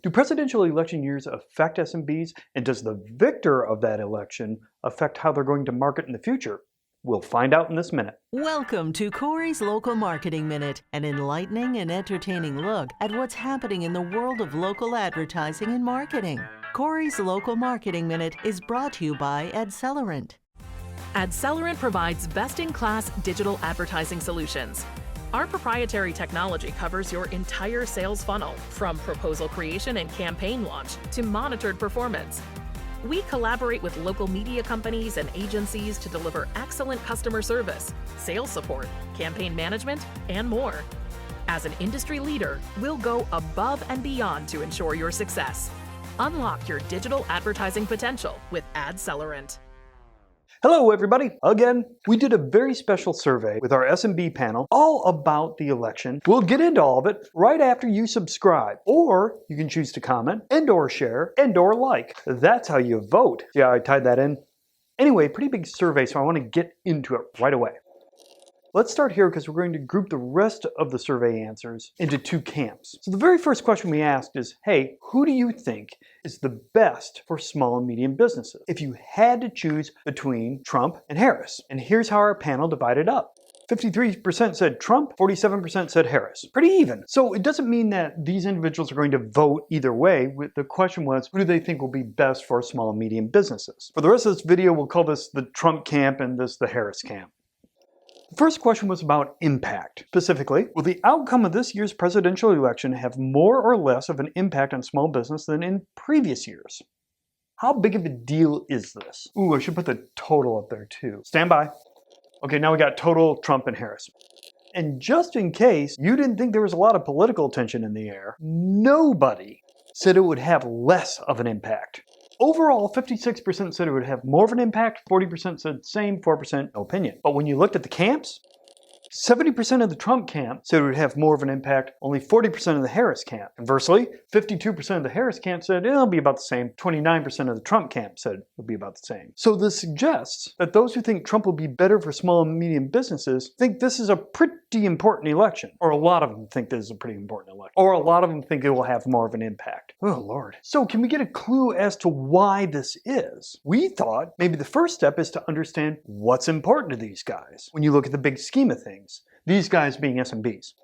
Do presidential election years affect SMBs, and does the victor of that election affect how they're going to market in the future? We'll find out in this minute. Welcome to Corey's Local Marketing Minute, an enlightening and entertaining look at what's happening in the world of local advertising and marketing. Corey's Local Marketing Minute is brought to you by Adcelerant. Adcelerant provides best-in-class digital advertising solutions. Our proprietary technology covers your entire sales funnel, from proposal creation and campaign launch to monitored performance. We collaborate with local media companies and agencies to deliver excellent customer service, sales support, campaign management, and more. As an industry leader, we'll go above and beyond to ensure your success. Unlock your digital advertising potential with Adcelerant. Hello everybody! Again, we did a very special survey with our SMB panel all about the election. We'll get into all of it right after you subscribe, or you can choose to comment and/or share and/or like. That's how you vote. See how I tied that in? Anyway, pretty big survey, so I want to get into it right away. Let's start here because we're going to group the rest of the survey answers into two camps. So the very first question we asked is, hey, who do you think is the best for small and medium businesses if you had to choose between Trump and Harris? And here's how our panel divided up. 53% said Trump, 47% said Harris. Pretty even. So it doesn't mean that these individuals are going to vote either way. The question was, who do they think will be best for small and medium businesses? For the rest of this video, we'll call this the Trump camp and this the Harris camp. The first question was about impact. Specifically, will the outcome of this year's presidential election have more or less of an impact on small business than in previous years? How big of a deal is this? Ooh, I should put the total up there too. Stand by. Okay, now we got total Trump and Harris. And just in case you didn't think there was a lot of political tension in the air, nobody said it would have less of an impact. Overall, 56% said it would have more of an impact, 40% said same, 4% no opinion. But when you looked at the camps, 70% of the Trump camp said it would have more of an impact, only 40% of the Harris camp. Conversely, 52% of the Harris camp said it'll be about the same, 29% of the Trump camp said it'll be about the same. So this suggests that those who think Trump will be better for small and medium businesses think this is a pretty important election. Or a lot of them think this is a pretty important election. Or a lot of them think it will have more of an impact. Oh Lord. So can we get a clue as to why this is? We thought maybe the first step is to understand what's important to these guys when you look at the big scheme of things. These guys being SMBs.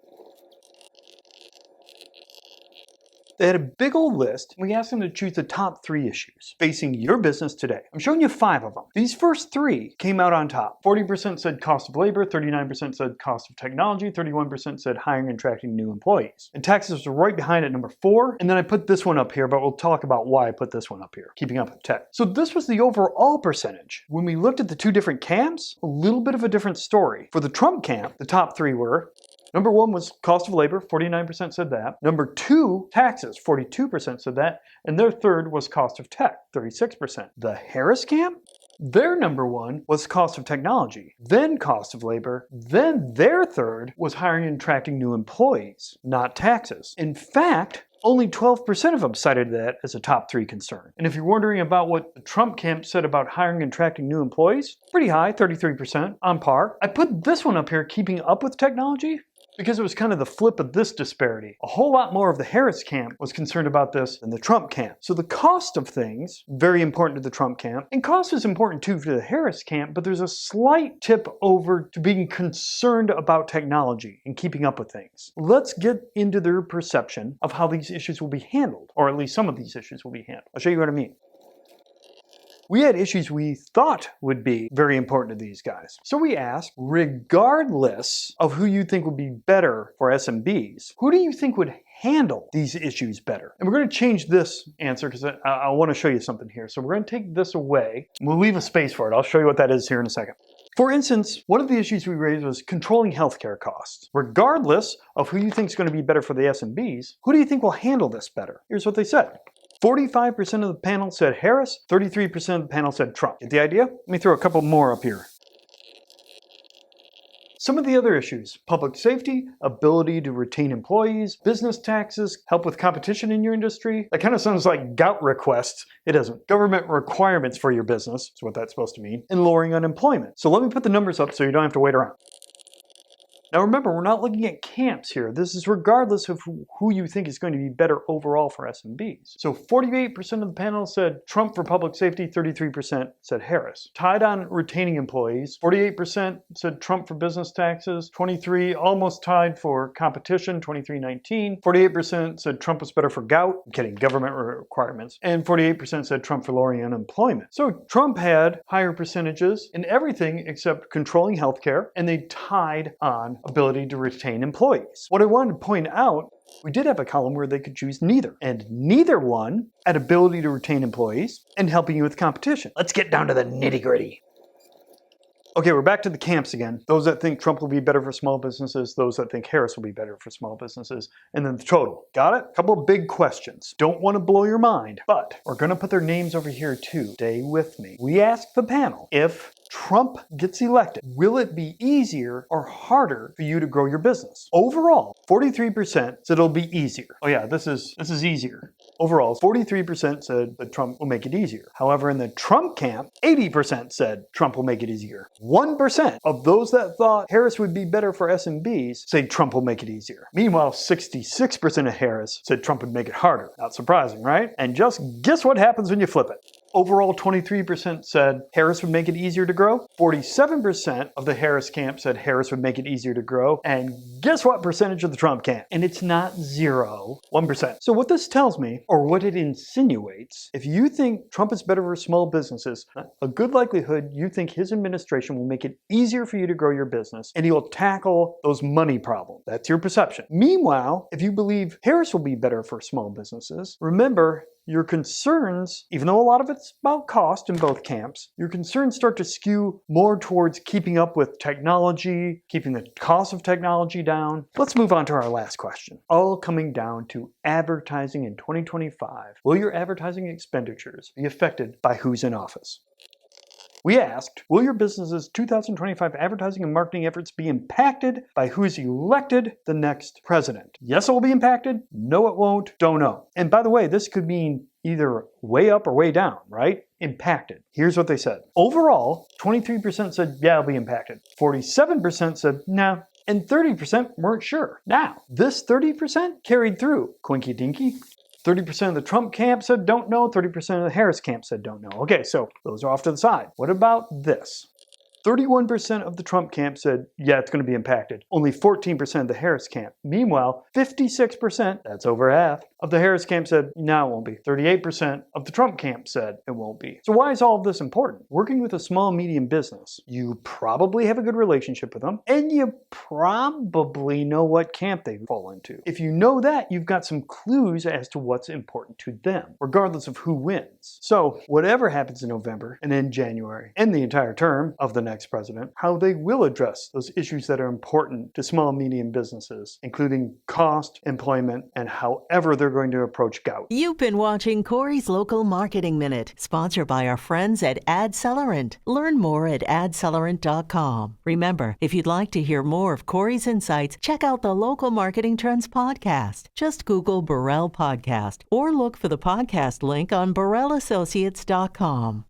They had a big old list, and we asked them to choose the top 3 issues facing your business today. I'm showing you 5 of them. These first 3 came out on top. 40% said cost of labor, 39% said cost of technology, 31% said hiring and attracting new employees. And taxes were right behind at number 4, and then I put this one up here, but we'll talk about why I put this one up here, keeping up with tech. So this was the overall percentage. When we looked at the 2 different camps, a little bit of a different story. For the Trump camp, the top 3 were: number 1 was cost of labor, 49% said that. Number 2, taxes, 42% said that. And their third was cost of tech, 36%. The Harris camp, their number 1 was cost of technology, then cost of labor, then their third was hiring and attracting new employees, not taxes. In fact, only 12% of them cited that as a top 3 concern. And if you're wondering about what the Trump camp said about hiring and attracting new employees, pretty high, 33%, on par. I put this one up here, keeping up with technology, because it was kind of the flip of this disparity. A whole lot more of the Harris camp was concerned about this than the Trump camp. So the cost of things, very important to the Trump camp, and cost is important too to the Harris camp, but there's a slight tip over to being concerned about technology and keeping up with things. Let's get into their perception of how these issues will be handled, or at least some of these issues will be handled. I'll show you what I mean. We had issues we thought would be very important to these guys. So we asked, regardless of who you think would be better for SMBs, who do you think would handle these issues better? And we're going to change this answer because I want to show you something here. So we're going to take this away. We'll leave a space for it. I'll show you what that is here in a second. For instance, one of the issues we raised was controlling healthcare costs. Regardless of who you think is going to be better for the SMBs, who do you think will handle this better? Here's what they said. 45% of the panel said Harris, 33% of the panel said Trump. Get the idea? Let me throw a couple more up here. Some of the other issues: public safety, ability to retain employees, business taxes, help with competition in your industry. That kind of sounds like gout requests. It doesn't. Government requirements for your business is what that's supposed to mean. And lowering unemployment. So let me put the numbers up so you don't have to wait around. Now remember, we're not looking at camps here. This is regardless of who you think is going to be better overall for SMBs. So 48% of the panel said Trump for public safety, 33% said Harris. Tied on retaining employees, 48% said Trump for business taxes, 23 almost tied for competition, 23-19. 48% said Trump was better for gout, I'm kidding, government requirements, and 48% said Trump for lowering unemployment. So Trump had higher percentages in everything except controlling healthcare, and they tied on ability to retain employees. What I wanted to point out, we did have a column where they could choose neither, and neither won at ability to retain employees and helping you with competition. Let's get down to the nitty-gritty. Okay, we're back to the camps again. Those that think Trump will be better for small businesses, those that think Harris will be better for small businesses, and then the total. Got it? Couple of big questions. Don't want to blow your mind, but we're going to put their names over here too. Stay with me. We asked the panel, if Trump gets elected, will it be easier or harder for you to grow your business? Overall, 43% said it'll be easier. Oh yeah, this is easier. Overall, 43% said that Trump will make it easier. However, in the Trump camp, 80% said Trump will make it easier. 1% of those that thought Harris would be better for SMBs say Trump will make it easier. Meanwhile, 66% of Harris said Trump would make it harder. Not surprising, right? And just guess what happens when you flip it. Overall, 23% said Harris would make it easier to grow. 47% of the Harris camp said Harris would make it easier to grow. And guess what percentage of the Trump camp? And it's not 0, 1%. So what this tells me, or what it insinuates, if you think Trump is better for small businesses, a good likelihood you think his administration will make it easier for you to grow your business, and he will tackle those money problems. That's your perception. Meanwhile, if you believe Harris will be better for small businesses, remember, your concerns, even though a lot of it's about cost in both camps, your concerns start to skew more towards keeping up with technology, keeping the cost of technology down. Let's move on to our last question. All coming down to advertising in 2025. Will your advertising expenditures be affected by who's in office? We asked, will your business's 2025 advertising and marketing efforts be impacted by who's elected the next president? Yes, it will be impacted. No, it won't. Don't know. And by the way, this could mean either way up or way down, right? Impacted. Here's what they said. Overall, 23% said, yeah, it'll be impacted. 47% said, nah. And 30% weren't sure. Now, this 30% carried through. Quinky dinky. 30% of the Trump camp said don't know, 30% of the Harris camp said don't know. Okay, so those are off to the side. What about this? 31% of the Trump camp said, yeah, it's going to be impacted. Only 14% of the Harris camp. Meanwhile, 56%, that's over half, of the Harris camp said, no, it won't be. 38% of the Trump camp said it won't be. So why is all of this important? Working with a small, medium business, you probably have a good relationship with them, and you probably know what camp they fall into. If you know that, you've got some clues as to what's important to them, regardless of who wins. So whatever happens in November and in January and the entire term of the next president, how they will address those issues that are important to small and medium businesses, including cost, employment, and however they're going to approach gout. You've been watching Corey's Local Marketing Minute, sponsored by our friends at AdCellerant. Learn more at adcellerant.com. Remember, if you'd like to hear more of Corey's insights, check out the Local Marketing Trends podcast. Just Google Burrell Podcast or look for the podcast link on BurrellAssociates.com.